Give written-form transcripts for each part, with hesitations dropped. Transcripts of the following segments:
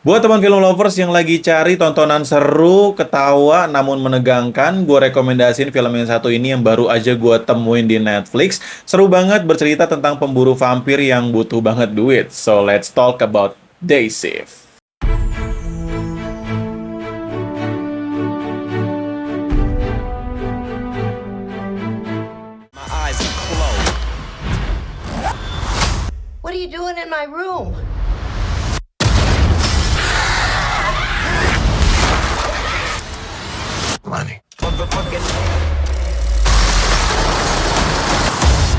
Buat teman film lovers yang lagi cari tontonan seru, ketawa, namun menegangkan, gue rekomendasiin film yang satu ini yang baru aja gue temuin di Netflix. Seru banget, bercerita tentang pemburu vampir yang butuh banget duit. So let's talk about Day Shift. My eyes are closed. What are you doing in my room? Money. Motherfucking.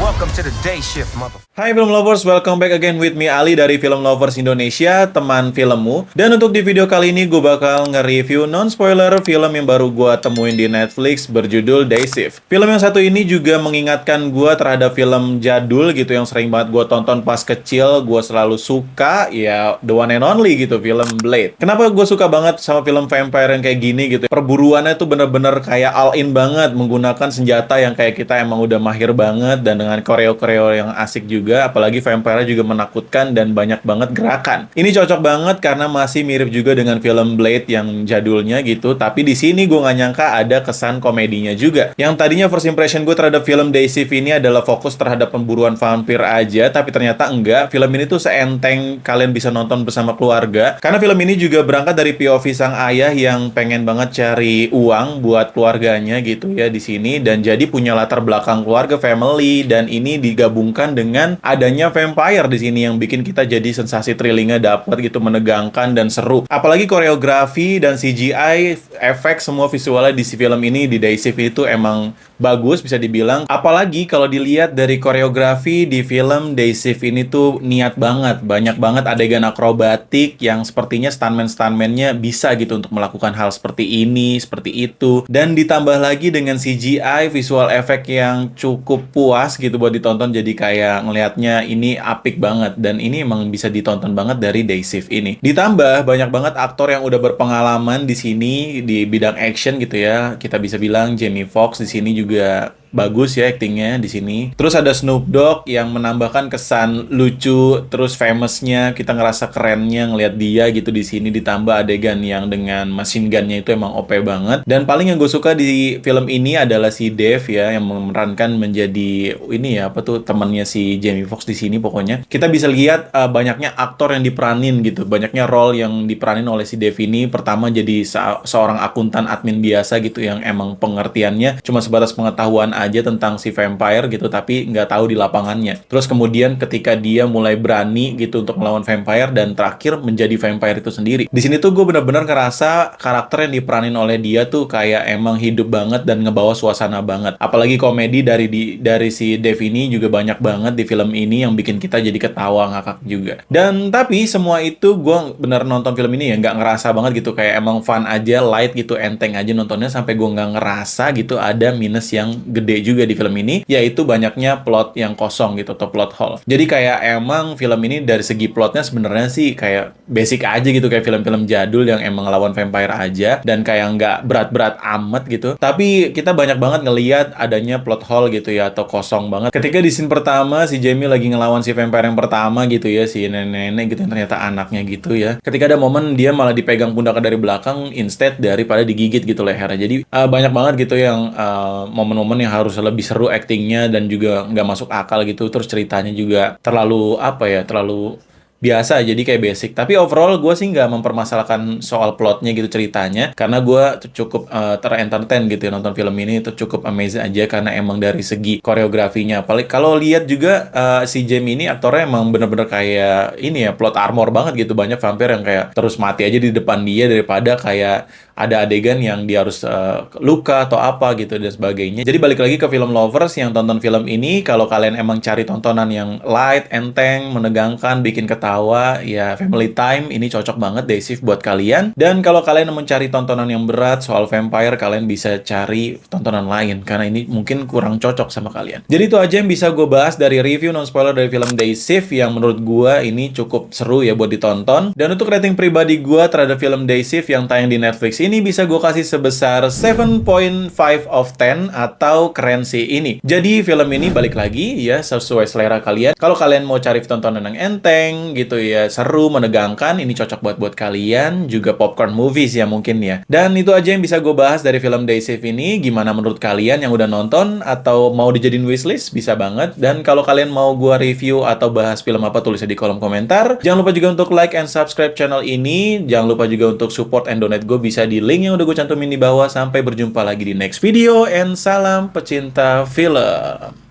Welcome to the day shift, mother. Hai film lovers, welcome back again with me Ali dari Film Lovers Indonesia, teman filmmu. Dan untuk di video kali ini gue bakal nge-review non-spoiler film yang baru gue temuin di Netflix berjudul Day Shift. Film yang satu ini juga mengingatkan gue terhadap film jadul gitu yang sering banget gue tonton pas kecil. Gue selalu suka, ya the one and only gitu, film Blade. Kenapa gue suka banget sama film vampire yang kayak gini gitu? Perburuannya tuh bener-bener kayak all in banget, menggunakan senjata yang kayak kita emang udah mahir banget, dan dengan koreo-koreo yang asik juga, apalagi vampire juga menakutkan dan banyak banget gerakan. Ini cocok banget karena masih mirip juga dengan film Blade yang jadulnya gitu, tapi di sini gue nggak nyangka ada kesan komedinya juga. Yang tadinya first impression gue terhadap film Day Shift ini adalah fokus terhadap pemburuan vampir aja, tapi ternyata enggak. Film ini tuh seenteng kalian bisa nonton bersama keluarga, karena film ini juga berangkat dari POV sang ayah yang pengen banget cari uang buat keluarganya gitu ya di sini, dan jadi punya latar belakang keluarga family, dan ini digabungkan dengan adanya vampire di sini yang bikin kita jadi sensasi thrillingnya dapet gitu, menegangkan dan seru. Apalagi koreografi dan CGI, efek semua visualnya di si film ini di Day Shift itu emang bagus bisa dibilang. Apalagi kalau dilihat dari koreografi di film Day Shift ini tuh niat banget, banyak banget adegan akrobatik yang sepertinya stuntman-stuntmannya bisa gitu untuk melakukan hal seperti ini, seperti itu. Dan ditambah lagi dengan CGI, visual effect yang cukup puas gitu buat ditonton, jadi kayak ngelihatnya ini apik banget, dan ini emang bisa ditonton banget dari Day Shift ini. Ditambah banyak banget aktor yang udah berpengalaman di sini di bidang action gitu ya. Kita bisa bilang Jamie Foxx di sini juga bagus ya aktingnya di sini. Terus ada Snoop Dogg yang menambahkan kesan lucu, terus famousnya, kita ngerasa kerennya ngelihat dia gitu di sini. Ditambah adegan yang dengan machine gun-nya itu emang OP banget. Dan paling yang gue suka di film ini adalah si Dave ya, yang memerankan menjadi ini ya apa tuh temannya si Jamie Foxx di sini. Pokoknya kita bisa lihat banyaknya aktor yang diperanin gitu, banyaknya role yang diperanin oleh si Dave ini. Pertama jadi seorang akuntan admin biasa gitu yang emang pengertiannya cuma sebatas pengetahuan aja tentang si vampire gitu, tapi nggak tahu di lapangannya. Terus kemudian ketika dia mulai berani gitu untuk melawan vampire, dan terakhir menjadi vampire itu sendiri. Di sini tuh gue bener-bener ngerasa karakter yang diperanin oleh dia tuh kayak emang hidup banget dan ngebawa suasana banget. Apalagi komedi dari si Dev ini juga banyak banget di film ini yang bikin kita jadi ketawa ngakak juga. Dan tapi semua itu gue bener nonton film ini ya nggak ngerasa banget gitu, kayak emang fun aja, light gitu, enteng aja nontonnya, sampai gue nggak ngerasa gitu ada minus yang gede juga di film ini, yaitu banyaknya plot yang kosong gitu, atau plot hole. Jadi kayak emang film ini dari segi plotnya sebenarnya sih kayak basic aja gitu, kayak film-film jadul yang emang ngelawan vampire aja, dan kayak nggak berat-berat amat gitu. Tapi kita banyak banget ngelihat adanya plot hole gitu ya, atau kosong banget. Ketika di scene pertama si Jamie lagi ngelawan si vampire yang pertama gitu ya, si nenek-nenek gitu yang ternyata anaknya gitu ya. Ketika ada momen dia malah dipegang pundaknya dari belakang instead daripada digigit gitu lehernya. Jadi banyak banget gitu yang momen-momen yang harus lebih seru aktingnya, dan juga nggak masuk akal gitu. Terus ceritanya juga terlalu apa ya, terlalu biasa, jadi kayak basic. Tapi overall gue sih nggak mempermasalahkan soal plotnya gitu, ceritanya, karena gue cukup terentertain gitu ya nonton film ini. Itu cukup amazing aja karena emang dari segi koreografinya. Paling kalau lihat juga si Jamie ini aktornya emang bener-bener kayak ini ya, plot armor banget gitu. Banyak vampir yang kayak terus mati aja di depan dia, daripada kayak ada adegan yang dia harus luka atau apa gitu dan sebagainya. Jadi balik lagi ke film lovers yang tonton film ini, kalau kalian emang cari tontonan yang light, enteng, menegangkan, bikin ketawa, ya family time, ini cocok banget Day Shift buat kalian. Dan kalau kalian mencari tontonan yang berat soal vampire, kalian bisa cari tontonan lain, karena ini mungkin kurang cocok sama kalian. Jadi itu aja yang bisa gue bahas dari review non-spoiler dari film Day Shift, yang menurut gue ini cukup seru ya buat ditonton. Dan untuk rating pribadi gue terhadap film Day Shift yang tayang di Netflix ini, ini bisa gue kasih sebesar 7.5 of 10 atau keren sih ini. Jadi film ini balik lagi ya sesuai selera kalian. Kalau kalian mau cari tontonan yang enteng gitu ya, seru, menegangkan, ini cocok buat kalian. Juga popcorn movies ya mungkin ya. Dan itu aja yang bisa gue bahas dari film Day Shift ini. Gimana menurut kalian yang udah nonton atau mau dijadiin wishlist? Bisa banget. Dan kalau kalian mau gue review atau bahas film apa, tulisnya di kolom komentar. Jangan lupa juga untuk like and subscribe channel ini. Jangan lupa juga untuk support and donate gue bisa di link yang udah gue cantumin di bawah. Sampai berjumpa lagi di next video, and salam pecinta film.